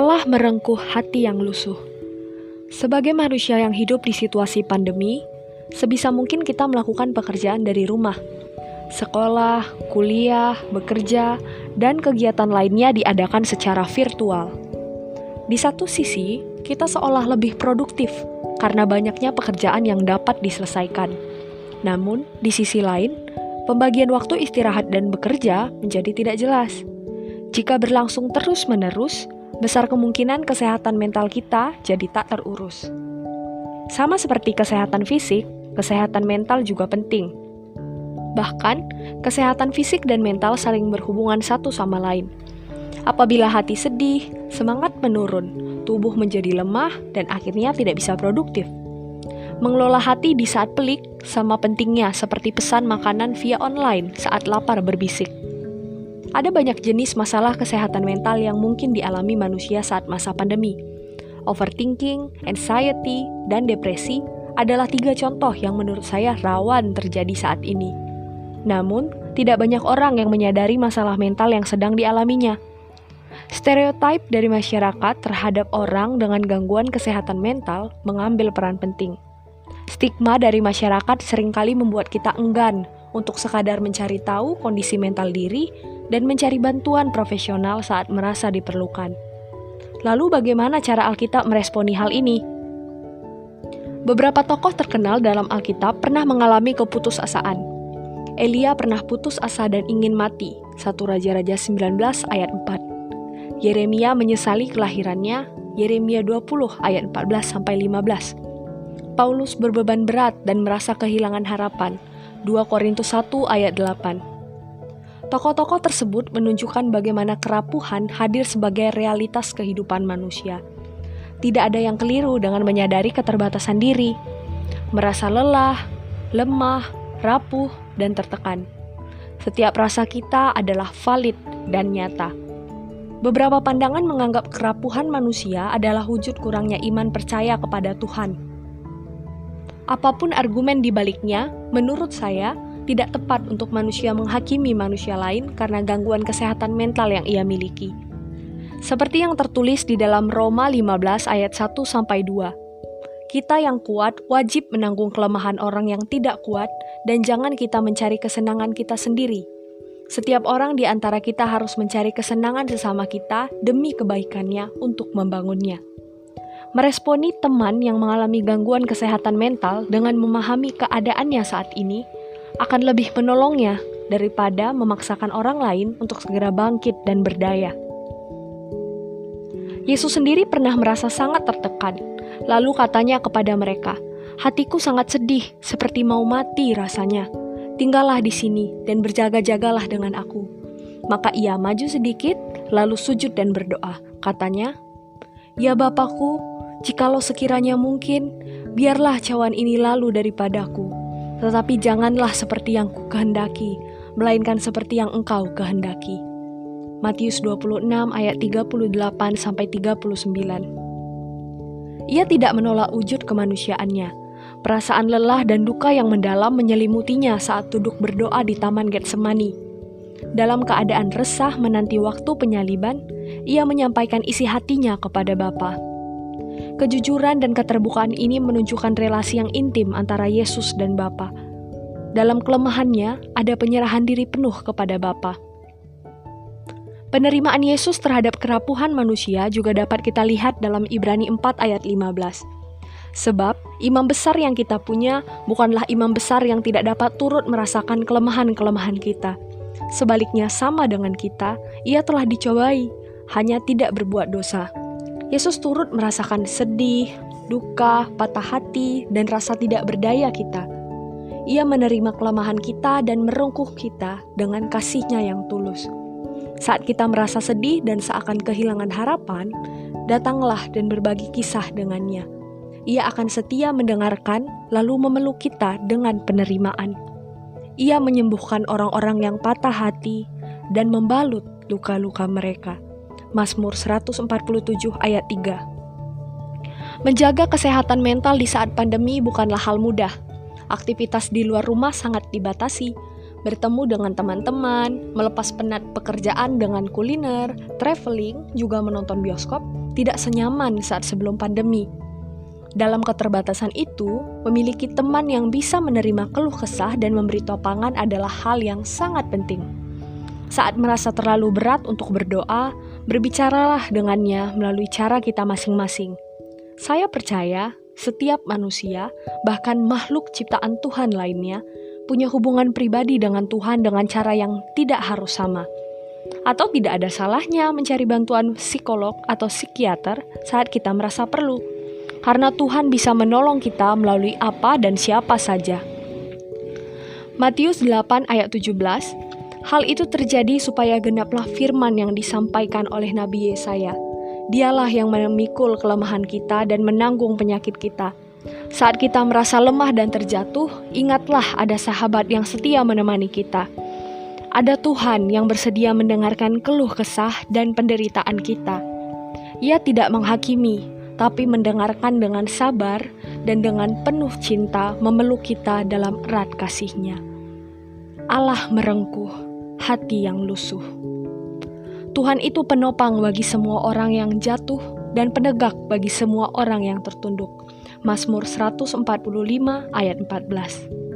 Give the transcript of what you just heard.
Sekolah merengkuh hati yang lusuh. Sebagai manusia yang hidup di situasi pandemi, sebisa mungkin kita melakukan pekerjaan dari rumah. Sekolah, kuliah, bekerja, dan kegiatan lainnya diadakan secara virtual. Di satu sisi, kita seolah lebih produktif karena banyaknya pekerjaan yang dapat diselesaikan. Namun, di sisi lain, pembagian waktu istirahat dan bekerja menjadi tidak jelas. Jika berlangsung terus-menerus, besar kemungkinan kesehatan mental kita jadi tak terurus. Sama seperti kesehatan fisik, kesehatan mental juga penting. Bahkan, kesehatan fisik dan mental saling berhubungan satu sama lain. Apabila hati sedih, semangat menurun, tubuh menjadi lemah, dan akhirnya tidak bisa produktif. Mengelola hati di saat pelik sama pentingnya seperti pesan makanan via online saat lapar berbisik. Ada banyak jenis masalah kesehatan mental yang mungkin dialami manusia saat masa pandemi. Overthinking, anxiety, dan depresi adalah 3 contoh yang menurut saya rawan terjadi saat ini. Namun, tidak banyak orang yang menyadari masalah mental yang sedang dialaminya. Stereotip dari masyarakat terhadap orang dengan gangguan kesehatan mental mengambil peran penting. Stigma dari masyarakat seringkali membuat kita enggan untuk sekadar mencari tahu kondisi mental diri dan mencari bantuan profesional saat merasa diperlukan. Lalu bagaimana cara Alkitab meresponi hal ini? Beberapa tokoh terkenal dalam Alkitab pernah mengalami keputusasaan. Elia pernah putus asa dan ingin mati, 1 Raja-Raja 19 ayat 4. Yeremia menyesali kelahirannya, Yeremia 20 ayat 14-15. Paulus berbeban berat dan merasa kehilangan harapan, 2 Korintus 1 ayat 8. Tokoh-tokoh tersebut menunjukkan bagaimana kerapuhan hadir sebagai realitas kehidupan manusia. Tidak ada yang keliru dengan menyadari keterbatasan diri, merasa lelah, lemah, rapuh, dan tertekan. Setiap rasa kita adalah valid dan nyata. Beberapa pandangan menganggap kerapuhan manusia adalah wujud kurangnya iman percaya kepada Tuhan. Apapun argumen di baliknya, menurut saya, tidak tepat untuk manusia menghakimi manusia lain karena gangguan kesehatan mental yang ia miliki. Seperti yang tertulis di dalam Roma 15 ayat 1-2. Kita yang kuat wajib menanggung kelemahan orang yang tidak kuat dan jangan kita mencari kesenangan kita sendiri. Setiap orang di antara kita harus mencari kesenangan sesama kita demi kebaikannya untuk membangunnya. Meresponi teman yang mengalami gangguan kesehatan mental dengan memahami keadaannya saat ini akan lebih menolongnya daripada memaksakan orang lain untuk segera bangkit dan berdaya. Yesus sendiri pernah merasa sangat tertekan, lalu katanya kepada mereka, "Hatiku sangat sedih, seperti mau mati rasanya. Tinggallah di sini dan berjaga-jagalah dengan aku." Maka ia maju sedikit, lalu sujud dan berdoa. Katanya, "Ya Bapakku, jikalau sekiranya mungkin, biarlah cawan ini lalu daripadaku. Tetapi janganlah seperti yang kukehendaki, melainkan seperti yang Engkau kehendaki." Matius 26 ayat 38-39. Ia tidak menolak wujud kemanusiaannya. Perasaan lelah dan duka yang mendalam menyelimutinya saat duduk berdoa di Taman Getsemani. Dalam keadaan resah menanti waktu penyaliban, ia menyampaikan isi hatinya kepada Bapa. Kejujuran dan keterbukaan ini menunjukkan relasi yang intim antara Yesus dan Bapa. Dalam kelemahannya, ada penyerahan diri penuh kepada Bapa. Penerimaan Yesus terhadap kerapuhan manusia juga dapat kita lihat dalam Ibrani 4 ayat 15. Sebab, imam besar yang kita punya bukanlah imam besar yang tidak dapat turut merasakan kelemahan-kelemahan kita. Sebaliknya sama dengan kita, ia telah dicobai, hanya tidak berbuat dosa. Yesus turut merasakan sedih, duka, patah hati, dan rasa tidak berdaya kita. Ia menerima kelemahan kita dan merengkuh kita dengan kasih-Nya yang tulus. Saat kita merasa sedih dan seakan kehilangan harapan, datanglah dan berbagi kisah dengannya. Ia akan setia mendengarkan lalu memeluk kita dengan penerimaan. Ia menyembuhkan orang-orang yang patah hati dan membalut luka-luka mereka. Mazmur 147 ayat 3. Menjaga kesehatan mental di saat pandemi bukanlah hal mudah. Aktivitas di luar rumah sangat dibatasi. Bertemu dengan teman-teman, melepas penat pekerjaan dengan kuliner, traveling, juga menonton bioskop, tidak senyaman saat sebelum pandemi. Dalam keterbatasan itu, memiliki teman yang bisa menerima keluh kesah dan memberi topangan adalah hal yang sangat penting. Saat merasa terlalu berat untuk berdoa, berbicaralah dengannya melalui cara kita masing-masing. Saya percaya setiap manusia, bahkan makhluk ciptaan Tuhan lainnya, punya hubungan pribadi dengan Tuhan dengan cara yang tidak harus sama. Atau tidak ada salahnya mencari bantuan psikolog atau psikiater saat kita merasa perlu. Karena Tuhan bisa menolong kita melalui apa dan siapa saja. Matius 8 ayat 17, hal itu terjadi supaya genaplah firman yang disampaikan oleh Nabi Yesaya. Dialah yang memikul kelemahan kita dan menanggung penyakit kita. Saat kita merasa lemah dan terjatuh, ingatlah ada sahabat yang setia menemani kita. Ada Tuhan yang bersedia mendengarkan keluh kesah dan penderitaan kita. Ia tidak menghakimi, tapi mendengarkan dengan sabar dan dengan penuh cinta memeluk kita dalam erat kasih-Nya. Allah merengkuh hati yang lusuh. Tuhan itu penopang bagi semua orang yang jatuh dan penegak bagi semua orang yang tertunduk. Mazmur 145 ayat 14.